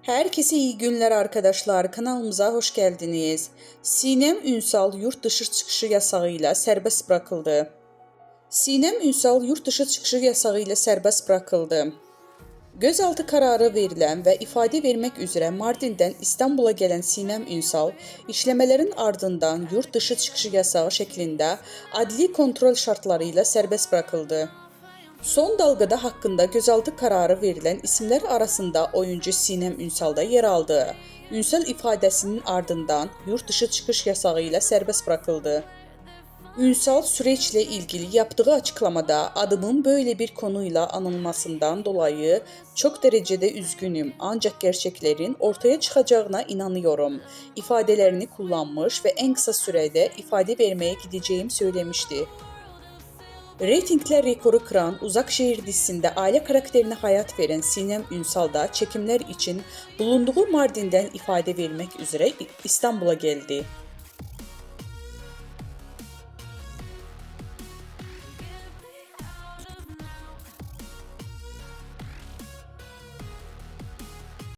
Herkese iyi günler arkadaşlar. Kanalımıza hoş geldiniz. Sinem Ünsal yurt dışı çıkışı yasağıyla serbest bırakıldı. Sinem Ünsal yurt dışı çıkışı yasağıyla serbest bırakıldı. Gözaltı kararı verilen ve ifade vermek üzere Mardin'den İstanbul'a gelen Sinem Ünsal, işlemelerin ardından yurt dışı çıkışı yasağı şeklinde adli kontrol şartlarıyla serbest bırakıldı. Son dalgada hakkında gözaltı kararı verilen isimler arasında oyuncu Sinem Ünsal da yer aldı. Ünsal ifadesinin ardından yurt dışı çıkış yasağı ile serbest bırakıldı. Ünsal süreçle ilgili yaptığı açıklamada adımın böyle bir konuyla anılmasından dolayı çok derecede üzgünüm ancak gerçeklerin ortaya çıkacağına inanıyorum ifadelerini kullanmış ve en kısa sürede ifade vermeye gideceğim söylemişti. Reytingler rekoru kıran Uzak Şehir dizisinde aile karakterine hayat veren Sinem Ünsal da çekimler için bulunduğu Mardin'den ifade vermek üzere İstanbul'a geldi.